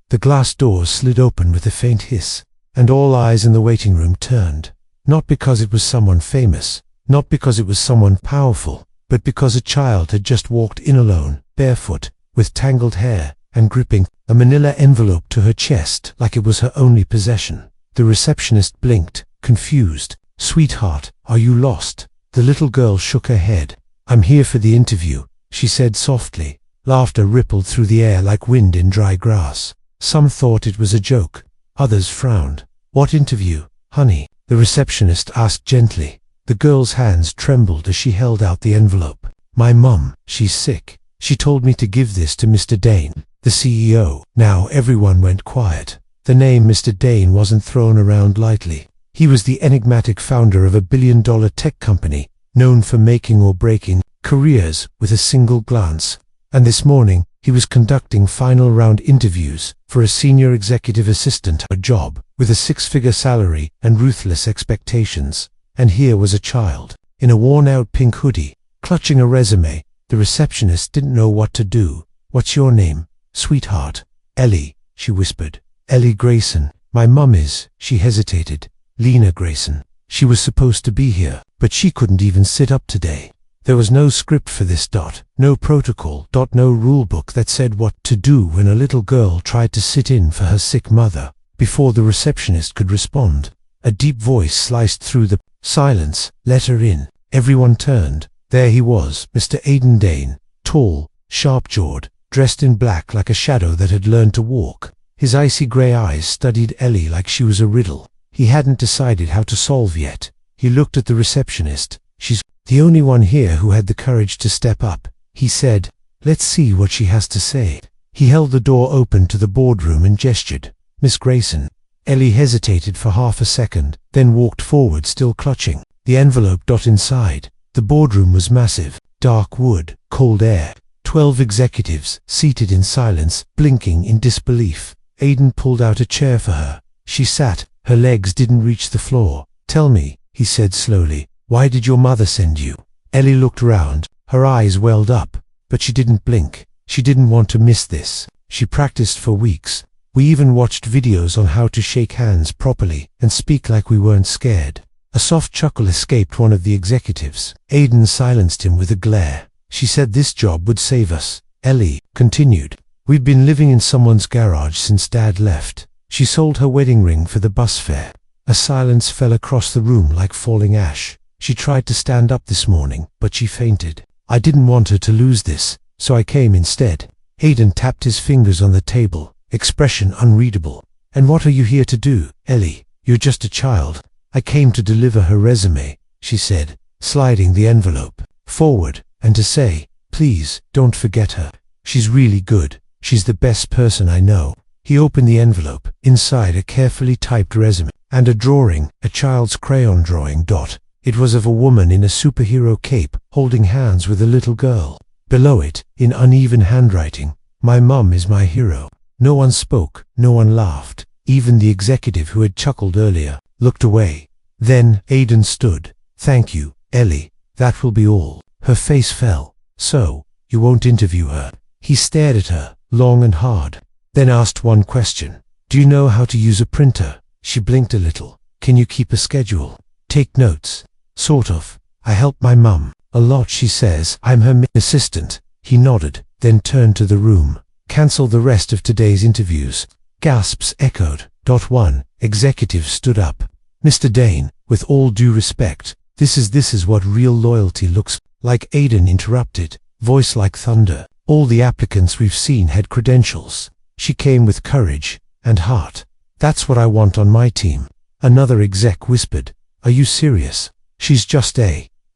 The glass doors slid open with a faint hiss, and all eyes in the waiting room turned. Not because it was someone famous, not because it was someone powerful, but because a child had just walked in alone, barefoot, with tangled hair, and gripping a manila envelope to her chest like it was her only possession. The receptionist blinked, confused. "Sweetheart, are you lost?" The little girl shook her head. "I'm here for the interview," she said softly. Laughter rippled through the air like wind in dry grass. Some thought it was a joke. Others frowned. "What interview, honey?" the receptionist asked gently. The girl's hands trembled as she held out the envelope. "My mum, she's sick. She told me to give this to Mr. Dane, the CEO." Now everyone went quiet. The name Mr. Dane wasn't thrown around lightly. He was the enigmatic founder of a billion-dollar tech company, known for making or breaking careers with a single glance. And this morning, he was conducting final round interviews for a senior executive assistant, a job with a six-figure salary and ruthless expectations. And here was a child, in a worn-out pink hoodie, clutching a resume. The receptionist didn't know what to do. "What's your name, sweetheart?" "Ellie," she whispered. "Ellie Grayson. My mum is," she hesitated, "Lena Grayson. She was supposed to be here, but she couldn't even sit up today." There was no script for this. No protocol. No rulebook that said what to do when a little girl tried to sit in for her sick mother. Before the receptionist could respond, a deep voice sliced through the silence. "Let her in." Everyone turned. There he was, Mr. Aidan Dane, tall, sharp-jawed, dressed in black like a shadow that had learned to walk. His icy grey eyes studied Ellie like she was a riddle he hadn't decided how to solve yet. He looked at the receptionist. "She's the only one here who had the courage to step up," he said. "Let's see what she has to say." He held the door open to the boardroom and gestured. "Miss Grayson." Ellie hesitated for half a second, then walked forward, still clutching the envelope. Inside, the boardroom was massive. Dark wood, cold air. 12 executives, seated in silence, blinking in disbelief. Aidan pulled out a chair for her. She sat. Her legs didn't reach the floor. "Tell me," he said slowly, "why did your mother send you?" Ellie looked around. Her eyes welled up, but she didn't blink. She didn't want to miss this. She practiced for weeks. "We even watched videos on how to shake hands properly and speak like we weren't scared." A soft chuckle escaped one of the executives. Aidan silenced him with a glare. "She said this job would save us," Ellie continued. "We've been living in someone's garage since Dad left. She sold her wedding ring for the bus fare." A silence fell across the room like falling ash. "She tried to stand up this morning, but she fainted. I didn't want her to lose this, so I came instead." Aidan tapped his fingers on the table, expression unreadable. "And what are you here to do, Ellie? You're just a child." "I came to deliver her resume," she said, sliding the envelope forward, "and to say, please, don't forget her. She's really good. She's the best person I know." He opened the envelope. Inside, a carefully typed resume and a drawing, a child's crayon drawing. It was of a woman in a superhero cape, holding hands with a little girl. Below it, in uneven handwriting, "My mum is my hero." No one spoke, no one laughed. Even the executive who had chuckled earlier looked away. Then Aidan stood. "Thank you, Ellie. That will be all." Her face fell. "So, you won't interview her?" He stared at her, long and hard, then asked one question. "Do you know how to use a printer?" She blinked a little. "Can you keep a schedule? Take notes?" "Sort of. I help my mum a lot. She says I'm her assistant." He nodded, then turned to the room. "Cancel the rest of today's interviews." Gasps echoed. One executive stood up. "Mr. Dane, with all due respect, this is what real loyalty looks like." Aidan interrupted, voice like thunder. "All the applicants we've seen had credentials. She came with courage and heart. That's what I want on my team." Another exec whispered, "Are you serious?" "She's just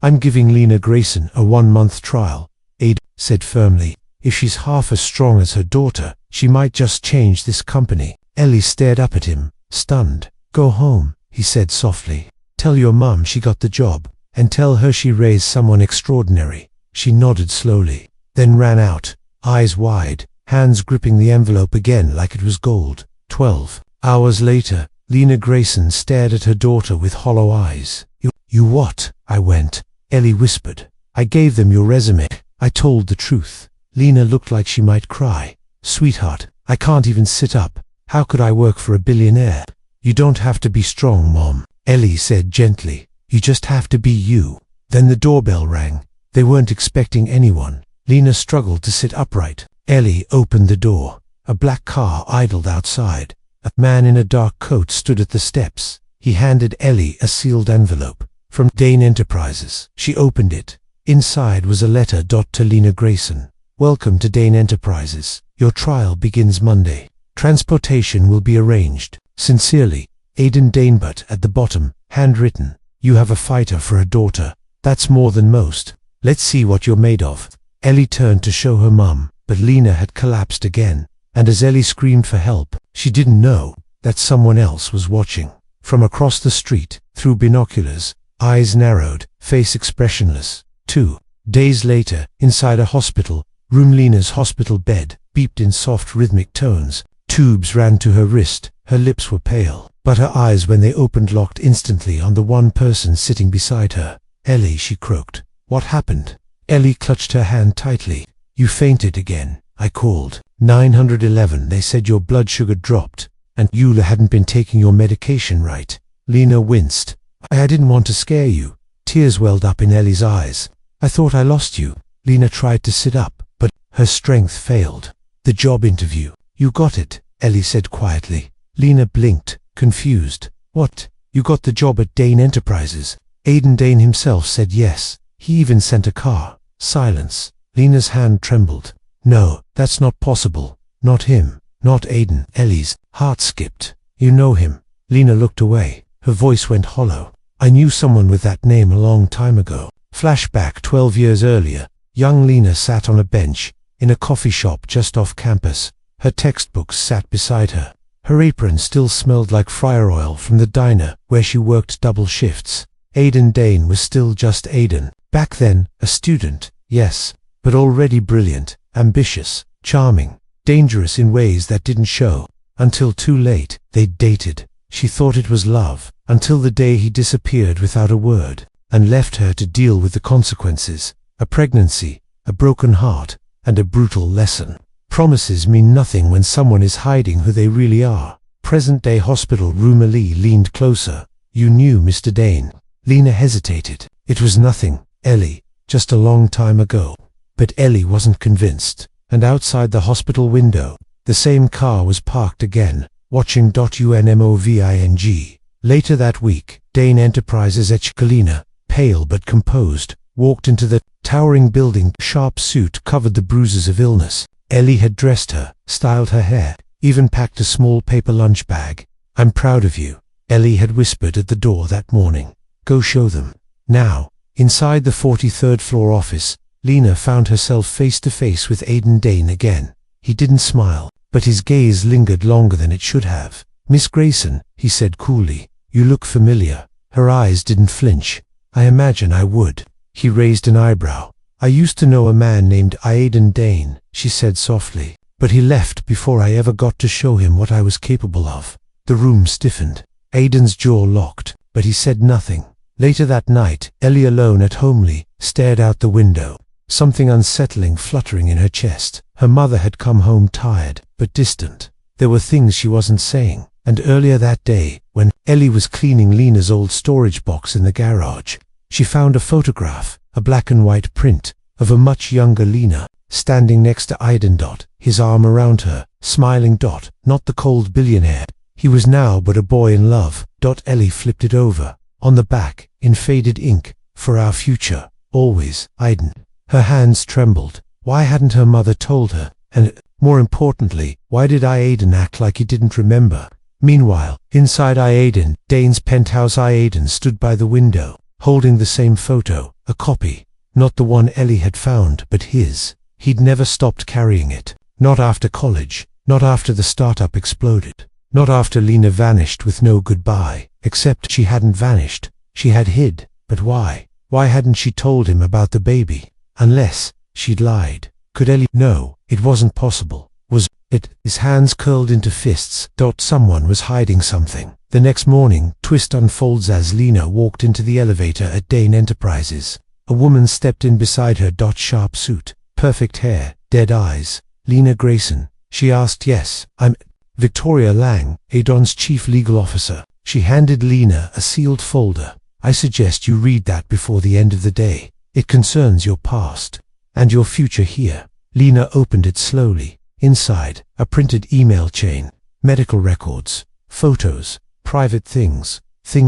I'm giving Lena Grayson a 1-month trial," Aidan said firmly. "If she's half as strong as her daughter, she might just change this company." Ellie stared up at him, stunned. "Go home," he said softly. "Tell your mum she got the job, and tell her she raised someone extraordinary." She nodded slowly, then ran out, eyes wide, hands gripping the envelope again like it was gold. 12 hours later, Lena Grayson stared at her daughter with hollow eyes. You what?" "I went," Ellie whispered. "I gave them your resume. I told the truth." Lena looked like she might cry. "Sweetheart, I can't even sit up." How could I work for a billionaire? You don't have to be strong, Mom, Ellie said gently. You just have to be you. Then the doorbell rang. They weren't expecting anyone. Lena struggled to sit upright. Ellie opened the door. A black car idled outside. A man in a dark coat stood at the steps. He handed Ellie a sealed envelope. From Dane Enterprises. She opened it. Inside was a letter to Lena Grayson. Welcome to Dane Enterprises. Your trial begins Monday. Transportation will be arranged. Sincerely, Aidan Dane. But at the bottom, handwritten, you have a fighter for a daughter. That's more than most. Let's see what you're made of. Ellie turned to show her mum, but Lena had collapsed again. And as Ellie screamed for help, she didn't know that someone else was watching. From across the street, through binoculars, eyes narrowed, face expressionless. 2 days later, inside a hospital room, Lena's hospital bed beeped in soft rhythmic tones. Tubes ran to her wrist. Her lips were pale, but her eyes, when they opened, locked instantly on the one person sitting beside her. Ellie, she croaked. What happened? Ellie clutched her hand tightly. You fainted again. I called 911. They said your blood sugar dropped, and you hadn't been taking your medication right. Lena winced. I didn't want to scare you. Tears welled up in Ellie's eyes. I thought I lost you. Lena tried to sit up, but her strength failed. The job interview. You got it, Ellie said quietly. Lena blinked, confused. What? You got the job at Dane Enterprises? Aidan Dane himself said yes. He even sent a car. Silence. Lena's hand trembled. No, that's not possible. Not him. Not Aidan. Ellie's heart skipped. You know him. Lena looked away. Her voice went hollow. I knew someone with that name a long time ago. Flashback 12 years earlier. Young Lena sat on a bench in a coffee shop just off campus. Her textbooks sat beside her. Her apron still smelled like fryer oil from the diner where she worked double shifts. Aidan Dane was still just Aidan. Back then, a student, yes, but already brilliant, ambitious, charming, dangerous in ways that didn't show. Until too late, they'd dated. She thought it was love, until the day he disappeared without a word, and left her to deal with the consequences. A pregnancy, a broken heart, and a brutal lesson. Promises mean nothing when someone is hiding who they really are. Present-day hospital room. Ellie leaned closer. You knew Mr. Dane. Lena hesitated. It was nothing, Ellie, just a long time ago. But Ellie wasn't convinced. And outside the hospital window, the same car was parked again, watching. Unmoving. Later that week, Dane Enterprises Lena, pale but composed, walked into the towering building. Sharp suit covered the bruises of illness. Ellie had dressed her, styled her hair, even packed a small paper lunch bag. I'm proud of you, Ellie had whispered at the door that morning. Go show them. Now, inside the 43rd floor office, Lena found herself face to face with Aidan Dane again. He didn't smile, but his gaze lingered longer than it should have. Miss Grayson, he said coolly, you look familiar. Her eyes didn't flinch. I imagine I would. He raised an eyebrow. I used to know a man named Aidan Dane, she said softly, but he left before I ever got to show him what I was capable of. The room stiffened. Aidan's jaw locked, but he said nothing. Later that night, Ellie, alone at Homely, stared out the window, something unsettling fluttering in her chest. Her mother had come home tired, but distant. There were things she wasn't saying. And earlier that day, when Ellie was cleaning Lena's old storage box in the garage, she found a photograph, a black and white print, of a much younger Lena, standing next to Aidan. His arm around her, smiling. Not the cold billionaire. He was now but a boy in love. Ellie flipped it over. On the back, in faded ink, for our future, always, Aidan. Her hands trembled. Why hadn't her mother told her? And, more importantly, why did Aidan act like he didn't remember? Meanwhile, inside Aidan Dane's penthouse, Aidan stood by the window, holding the same photo, a copy. Not the one Ellie had found, but his. He'd never stopped carrying it. Not after college. Not after the startup exploded. Not after Lena vanished with no goodbye. Except she hadn't vanished. She had hid. But why? Why hadn't she told him about the baby? Unless she'd lied. Could Ellie? No, it wasn't possible. Was it? His hands curled into fists. Someone was hiding something. The next morning, twist unfolds as Lena walked into the elevator at Dane Enterprises. A woman stepped in beside her. Sharp suit, perfect hair, dead eyes. Lena Grayson, she asked. Yes, I'm. Victoria Lang, Adon's chief legal officer. She handed Lena a sealed folder. I suggest you read that before the end of the day. It concerns your past and your future here. Lena opened it slowly. Inside, a printed email chain, medical records, photos, private things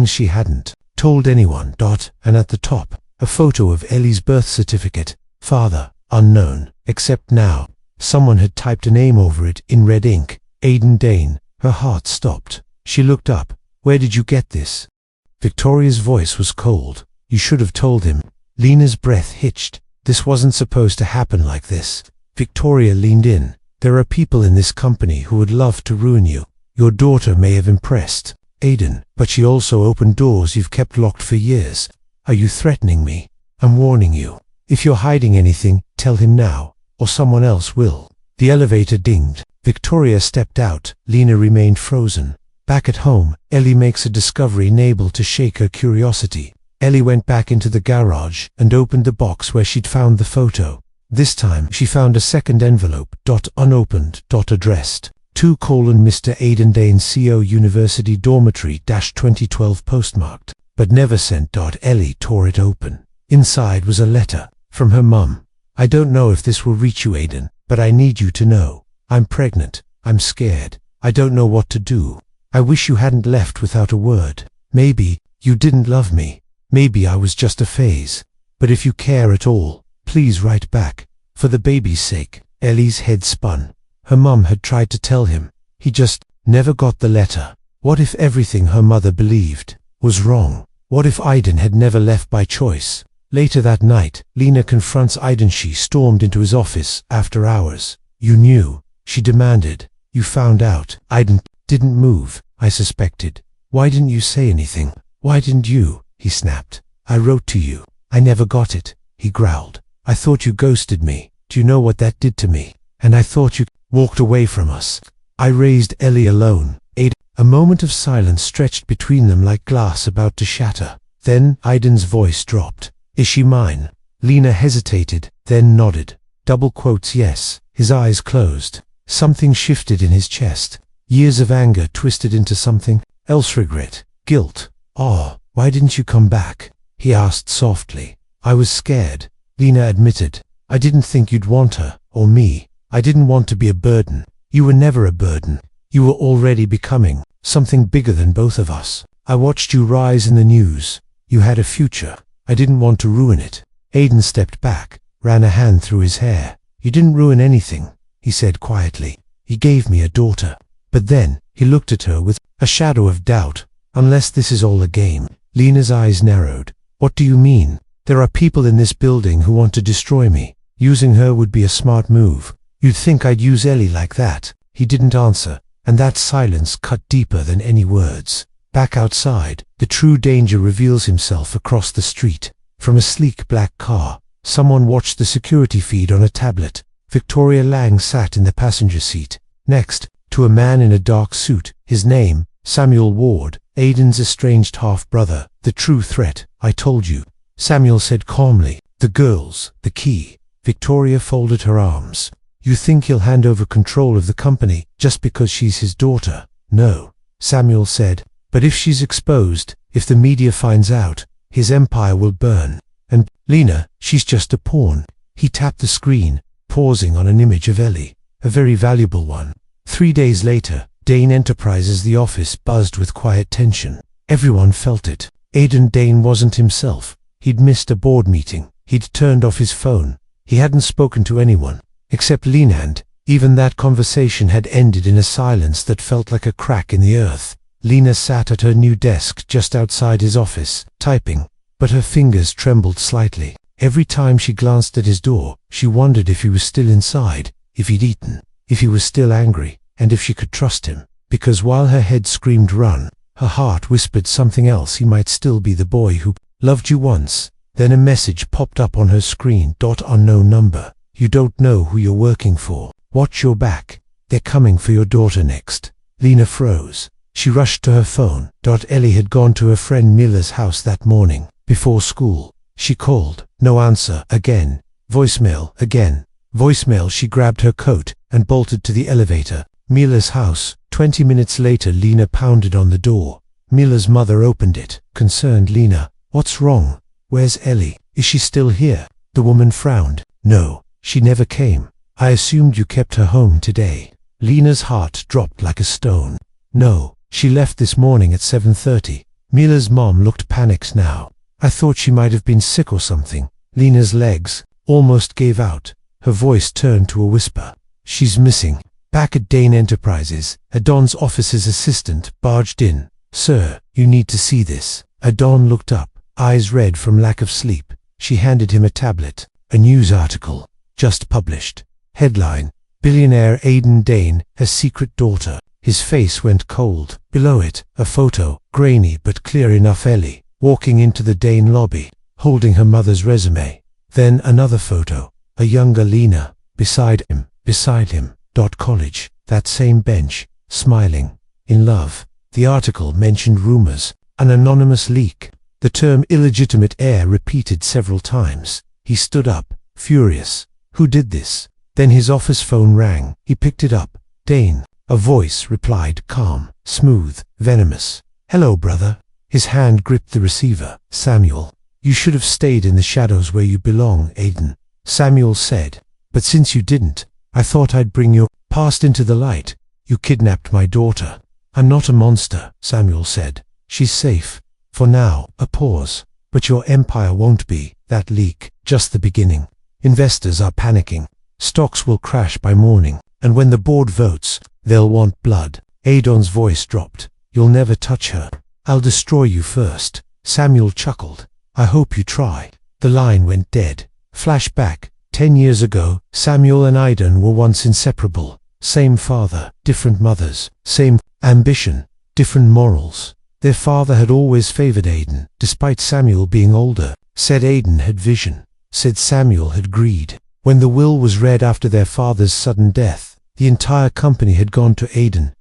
she hadn't told anyone. And at the top, a photo of Ellie's birth certificate. Father, unknown, except now. Someone had typed a name over it in red ink. Aidan Dane. Her heart stopped. She looked up. Where did you get this? Victoria's voice was cold. You should have told him. Lena's breath hitched. This wasn't supposed to happen like this. Victoria leaned in. There are people in this company who would love to ruin you. Your daughter may have impressed Aidan, but she also opened doors you've kept locked for years. Are you threatening me? I'm warning you. If you're hiding anything, tell him now, or someone else will. The elevator dinged. Victoria stepped out. Lena remained frozen. Back at home, Ellie makes a discovery able to shake her curiosity. Ellie went back into the garage and opened the box where she'd found the photo. This time, she found a second envelope, unopened, addressed. To Mr. Aidan Dane CO University Dormitory 2012 postmarked, but never sent. Ellie tore it open. Inside was a letter from her mum. I don't know if this will reach you, Aidan, but I need you to know. I'm pregnant. I'm scared. I don't know what to do. I wish you hadn't left without a word. Maybe you didn't love me. Maybe I was just a phase. But if you care at all, please write back. For the baby's sake. Ellie's head spun. Her mum had tried to tell him. He just never got the letter. What if everything her mother believed was wrong? What if Aidan had never left by choice? Later that night, Lena confronts Aidan. She stormed into his office after hours. You knew, she demanded. You found out. Aidan didn't move. I suspected. Why didn't you say anything? Why didn't you? He snapped. I wrote to you. I never got it, he growled. I thought you ghosted me. Do you know what that did to me? And I thought you walked away from us. I raised Ellie alone. A moment of silence stretched between them like glass about to shatter. Then Aidan's voice dropped. Is she mine? Lena hesitated, then nodded. Yes. His eyes closed. Something shifted in his chest. Years of anger twisted into something else. Regret. Guilt. Why didn't you come back? He asked softly. I was scared, Lena admitted. I didn't think you'd want her, or me. I didn't want to be a burden. You were never a burden. You were already becoming something bigger than both of us. I watched you rise in the news. You had a future. I didn't want to ruin it. Aidan stepped back, ran a hand through his hair. You didn't ruin anything, he said quietly. He gave me a daughter. But then, he looked at her with a shadow of doubt. Unless this is all a game. Lena's eyes narrowed. What do you mean? There are people in this building who want to destroy me. Using her would be a smart move. You'd think I'd use Ellie like that. He didn't answer, and that silence cut deeper than any words. Back outside, the true danger reveals himself across the street. From a sleek black car, someone watched the security feed on a tablet. Victoria Lang sat in the passenger seat, next to a man in a dark suit. His name, Samuel Ward, Aidan's estranged half-brother. The true threat, I told you, Samuel said calmly. The girls, the key. Victoria folded her arms. You think he'll hand over control of the company just because she's his daughter? No, Samuel said. But if she's exposed, if the media finds out, his empire will burn. And Lena, she's just a pawn. He tapped the screen, pausing on an image of Ellie, a very valuable one. 3 days later, Dane Enterprises. The office buzzed with quiet tension. Everyone felt it. Aidan Dane wasn't himself. He'd missed a board meeting. He'd turned off his phone. He hadn't spoken to anyone, except Lena, and even that conversation had ended in a silence that felt like a crack in the earth. Lena sat at her new desk just outside his office, typing, but her fingers trembled slightly. Every time she glanced at his door, she wondered if he was still inside, if he'd eaten, if he was still angry, and if she could trust him. Because while her head screamed run, her heart whispered something else. He might still be the boy who loved you once. Then a message popped up on her screen. Unknown number. You don't know who you're working for. Watch your back. They're coming for your daughter next. Lena froze. She rushed to her phone. Ellie had gone to her friend Mila's house that morning, before school. She called. No answer. Again. Voicemail. Again. Voicemail. She grabbed her coat and bolted to the elevator. Mila's house, 20 minutes later, Lena pounded on the door. Mila's mother opened it. Concerned Lena, "What's wrong? Where's Ellie? Is she still here?" The woman frowned. "No, she never came. I assumed you kept her home today." Lena's heart dropped like a stone. "No, she left this morning at 7:30. Mila's mom looked panicked now. "I thought she might have been sick or something." Lena's legs almost gave out. Her voice turned to a whisper. "She's missing." Back at Dane Enterprises, Adon's office's assistant barged in. "Sir, you need to see this." Adon looked up, eyes red from lack of sleep. She handed him a tablet. A news article, just published. Headline: "Billionaire Aidan Dane has secret daughter." His face went cold. Below it, a photo, grainy but clear enough. Ellie, walking into the Dane lobby, holding her mother's resume. Then another photo, a younger Lena, beside him. College, that same bench, smiling, in love. The article mentioned rumors, an anonymous leak. The term illegitimate heir repeated several times. He stood up, furious. Who did this? Then his office phone rang. He picked it up. "Dane." A voice replied, calm, smooth, venomous. "Hello, brother." His hand gripped the receiver. "Samuel, you should have stayed in the shadows where you belong, Aidan." Samuel said, "But since you didn't, I thought I'd bring your past into the light. You kidnapped my daughter." "I'm not a monster," Samuel said. "She's safe. For now." A pause. "But your empire won't be. That leak, just the beginning. Investors are panicking. Stocks will crash by morning. And when the board votes, they'll want blood." Adon's voice dropped. "You'll never touch her. I'll destroy you first." Samuel chuckled. "I hope you try." The line went dead. Flashback. 10 years ago, Samuel and Aidan were once inseparable. Same father, different mothers. Same ambition, different morals. Their father had always favored Aidan, despite Samuel being older. Said Aidan had vision. Said Samuel had greed. When the will was read after their father's sudden death, the entire company had gone to Aidan.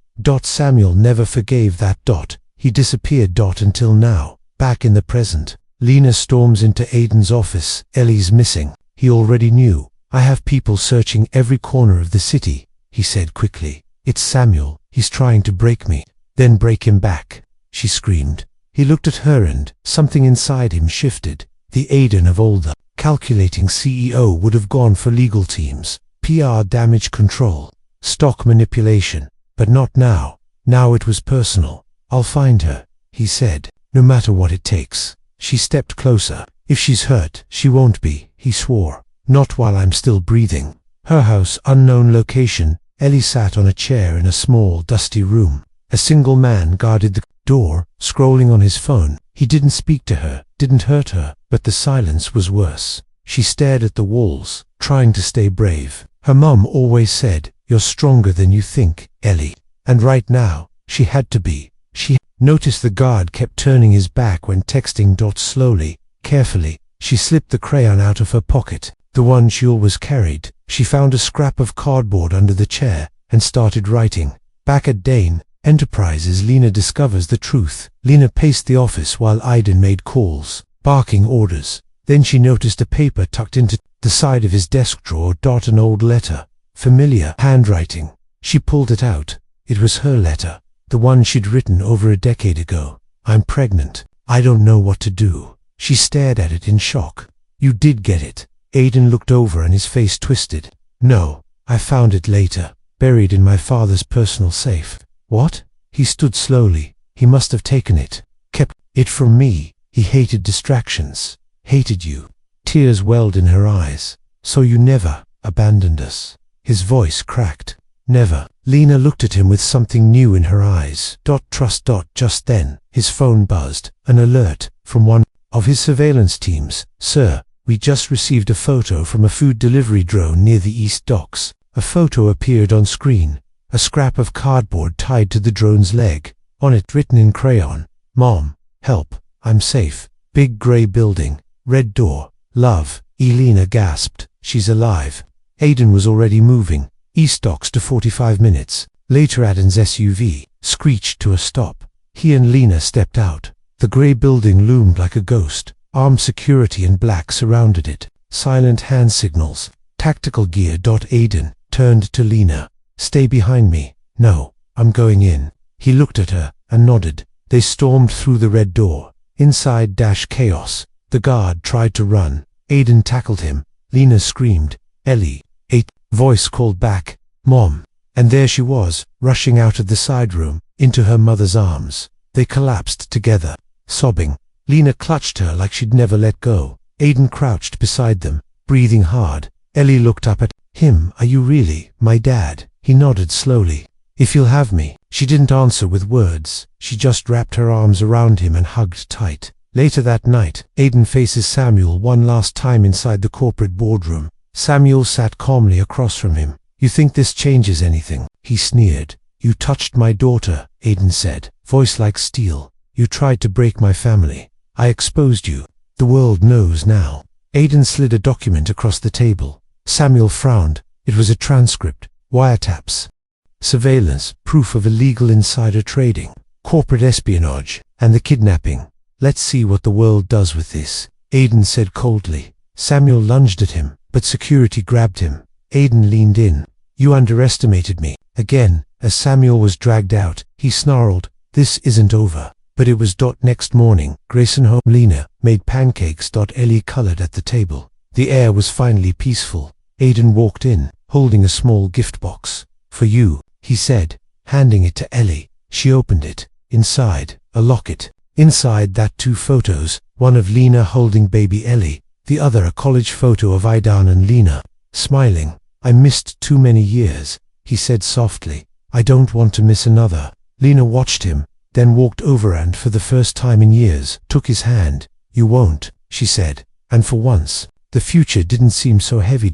Samuel never forgave that. He disappeared. Until now. Back in the present. Lena storms into Aidan's office. "Ellie's missing." He already knew. "I have people searching every corner of the city," he said quickly. "It's Samuel. He's trying to break me." "Then break him back," she screamed. He looked at her and something inside him shifted. The Aidan of old, the calculating CEO, would have gone for legal teams, PR damage control, stock manipulation. But not now. Now it was personal. "I'll find her," he said, "no matter what it takes." She stepped closer. "If she's hurt, she won't be," he swore. "Not while I'm still breathing." Her house, unknown location. Ellie sat on a chair in a small, dusty room. A single man guarded the door, scrolling on his phone. He didn't speak to her, didn't hurt her, but the silence was worse. She stared at the walls, trying to stay brave. Her mom always said, "You're stronger than you think, Ellie." And right now, she had to be. She noticed the guard kept turning his back when texting. Slowly, carefully, she slipped the crayon out of her pocket, the one she always carried. She found a scrap of cardboard under the chair and started writing. Back at Dane Enterprises, Lena discovers the truth. Lena paced the office while Aidan made calls, barking orders. Then she noticed a paper tucked into the side of his desk drawer. An old letter. Familiar handwriting. She pulled it out. It was her letter, the one she'd written over a decade ago. "I'm pregnant. I don't know what to do." She stared at it in shock. "You did get it." Aidan looked over and his face twisted. "No, I found it later, buried in my father's personal safe." "What?" He stood slowly. "He must have taken it. Kept it from me. He hated distractions. Hated you." Tears welled in her eyes. "So you never abandoned us?" His voice cracked. "Never." Lena looked at him with something new in her eyes. Trust. Just then, his phone buzzed. An alert from one of his surveillance teams. "Sir, we just received a photo from a food delivery drone near the East Docks." A photo appeared on screen. A scrap of cardboard tied to the drone's leg. On it, written in crayon, "Mom, help, I'm safe." Big gray building, red door, "Love." Elena gasped. "She's alive." Aidan was already moving. East Docks to 45 minutes. Later, Aidan's SUV screeched to a stop. He and Lena stepped out. The gray building loomed like a ghost. Armed security in black surrounded it. Silent hand signals. Tactical gear. Aidan turned to Lena. "Stay behind me." "No." I'm going in. He looked at her and nodded. They stormed through the red door. Inside chaos. The guard tried to run. Aiden tackled him. Lena screamed. Ellie. A voice called back, Mom. And there she was, rushing out of the side room, into her mother's arms. They collapsed together, sobbing. Lena clutched her like she'd never let go. Aiden crouched beside them, breathing hard. Ellie looked up at him. Are you really my dad? He nodded slowly. If you'll have me. She didn't answer with words. She just wrapped her arms around him and hugged tight. Later that night, Aiden faces Samuel one last time inside the corporate boardroom. Samuel sat calmly across from him. You think this changes anything? He sneered. You touched my daughter, Aiden said, voice like steel. You tried to break my family. I exposed you. The world knows now. Aiden slid a document across the table. Samuel frowned. It was a transcript, wiretaps, surveillance, proof of illegal insider trading, corporate espionage, and the kidnapping. Let's see what the world does with this, Aiden said coldly. Samuel lunged at him, but security grabbed him. Aiden leaned in. You underestimated me. Again, as Samuel was dragged out, he snarled, this isn't over. But it was next morning. Grayson home. Lena made pancakes. Ellie colored at the table. The air was finally peaceful. Aiden walked in, holding a small gift box. For you, he said, handing it to Ellie. She opened it. Inside, a locket. Inside that, 2 photos, one of Lena holding baby Ellie, the other a college photo of Aidan and Lena, smiling. I missed too many years, he said softly. I don't want to miss another. Lena watched him, then walked over and for the first time in years, took his hand. You won't, she said. And for once, the future didn't seem so heavy.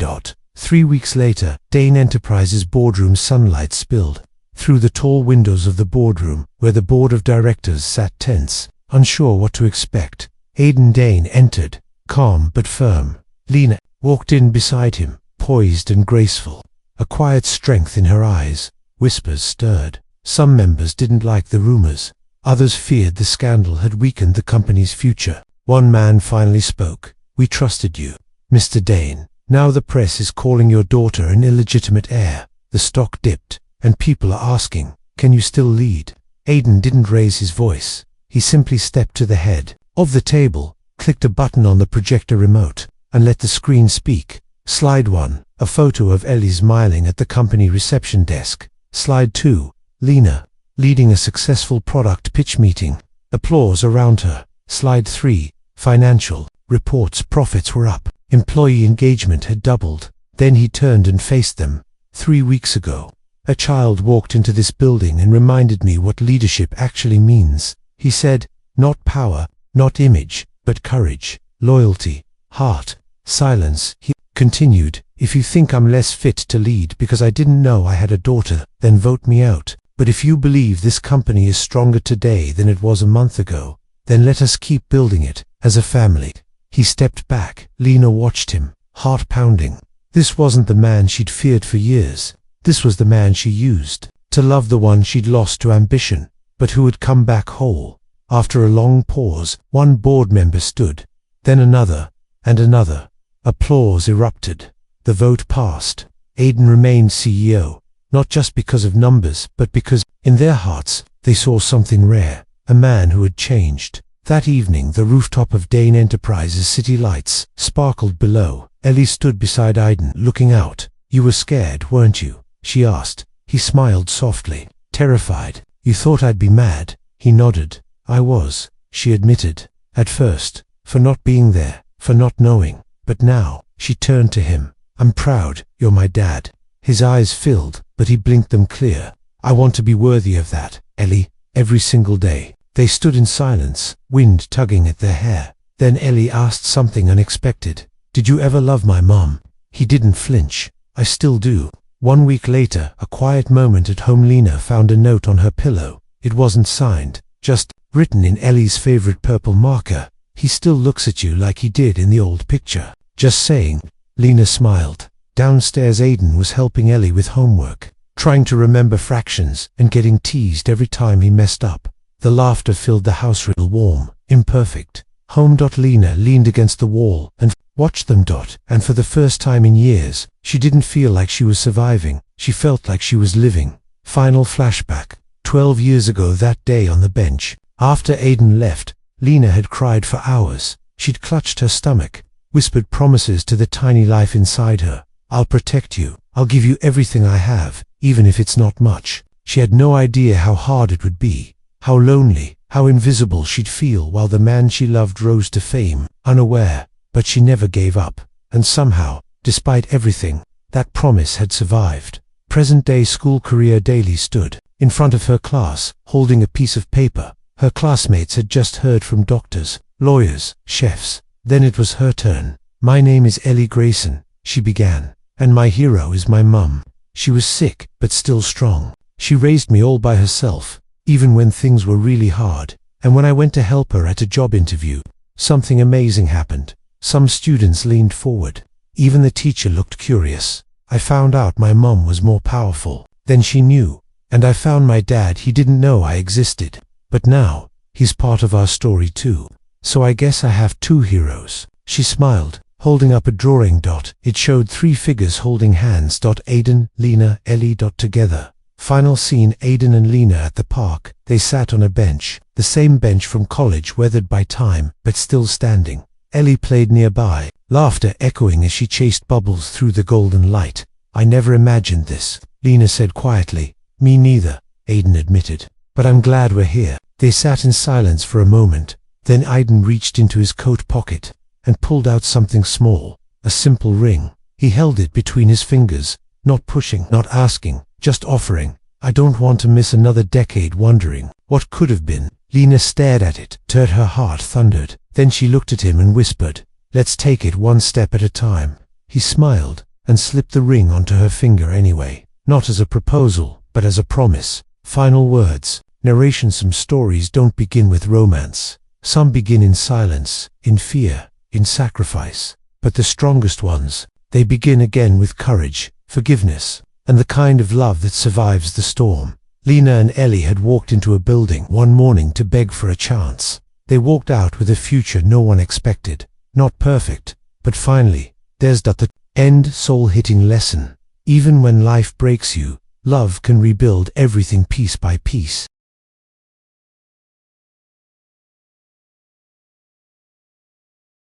3 weeks later, Dane Enterprises boardroom sunlight spilled through the tall windows of the boardroom, where the board of directors sat tense, unsure what to expect. Aiden Dane entered, calm but firm. Lena walked in beside him, poised and graceful, a quiet strength in her eyes. Whispers stirred. Some members didn't like the rumors. Others feared the scandal had weakened the company's future. One man finally spoke. We trusted you, Mr. Dane. Now the press is calling your daughter an illegitimate heir. The stock dipped, and people are asking, can you still lead? Aiden didn't raise his voice. He simply stepped to the head of the table, clicked a button on the projector remote, and let the screen speak. Slide 1, a photo of Ellie smiling at the company reception desk. Slide 2, Lena, leading a successful product pitch meeting. Applause around her. Slide 3, financial reports. Profits were up. Employee engagement had doubled. Then he turned and faced them. 3 weeks ago, a child walked into this building and reminded me what leadership actually means. He said, not power, not image, but courage, loyalty, heart, silence. He continued, if you think I'm less fit to lead because I didn't know I had a daughter, then vote me out. But if you believe this company is stronger today than it was a month ago, then let us keep building it, as a family. He stepped back. Lena watched him, heart pounding. This wasn't the man she'd feared for years. This was the man she used to love, the one she'd lost to ambition, but who had come back whole. After a long pause, one board member stood, then another, and another. Applause erupted. The vote passed. Aiden remained CEO, not just because of numbers, but because, in their hearts, they saw something rare, a man who had changed. That evening, the rooftop of Dane Enterprises' city lights sparkled below. Ellie stood beside Aiden, looking out. You were scared, weren't you? She asked. He smiled softly. Terrified. You thought I'd be mad? He nodded. I was, she admitted. At first, for not being there, for not knowing. But now, she turned to him. I'm proud, you're my dad. His eyes filled, but he blinked them clear. I want to be worthy of that, Ellie, every single day. They stood in silence, wind tugging at their hair. Then Ellie asked something unexpected. Did you ever love my mom? He didn't flinch. I still do. 1 week later, a quiet moment at home. Lena found a note on her pillow. It wasn't signed, just written in Ellie's favorite purple marker. He still looks at you like he did in the old picture. Just saying. Lena smiled. Downstairs, Aiden was helping Ellie with homework, trying to remember fractions and getting teased every time he messed up. The laughter filled the house, real warm, imperfect. Home. Lena leaned against the wall and watched them. And for the first time in years, she didn't feel like she was surviving. She felt like she was living. Final flashback. 12 years ago that day on the bench, after Aiden left, Lena had cried for hours. She'd clutched her stomach, whispered promises to the tiny life inside her. I'll protect you. I'll give you everything I have, even if it's not much. She had no idea how hard it would be, how lonely, how invisible she'd feel while the man she loved rose to fame, unaware. But she never gave up. And somehow, despite everything, that promise had survived. Present-day school career daily stood in front of her class, holding a piece of paper. Her classmates had just heard from doctors, lawyers, chefs. Then it was her turn. My name is Ellie Grayson, she began, and my hero is my mum. She was sick, but still strong. She raised me all by herself, even when things were really hard. And when I went to help her at a job interview, something amazing happened. Some students leaned forward. Even the teacher looked curious. I found out my mum was more powerful than she knew. And I found my dad. He didn't know I existed. But now, he's part of our story too. So I guess I have two heroes. She smiled, holding up a drawing. It showed 3 figures holding hands. Aiden, Lena, Ellie. Together. Final scene. Aiden and Lena at the park. They sat on a bench, the same bench from college, weathered by time, but still standing. Ellie played nearby, laughter echoing as she chased bubbles through the golden light. I never imagined this, Lena said quietly. Me neither, Aiden admitted. But I'm glad we're here. They sat in silence for a moment. Then Aiden reached into his coat pocket and pulled out something small, a simple ring. He held it between his fingers, not pushing, not asking, just offering. I don't want to miss another decade wondering what could have been. Lena stared at it, till her heart thundered. Then she looked at him and whispered, let's take it one step at a time. He smiled and slipped the ring onto her finger anyway, not as a proposal, but as a promise. Final words. Narration. Some stories don't begin with romance. Some begin in silence, in fear, in sacrifice. But the strongest ones, they begin again with courage, forgiveness, and the kind of love that survives the storm. Lena and Ellie had walked into a building one morning to beg for a chance. They walked out with a future no one expected. Not perfect, but finally, there's that end soul-hitting lesson. Even when life breaks you, love can rebuild everything piece by piece.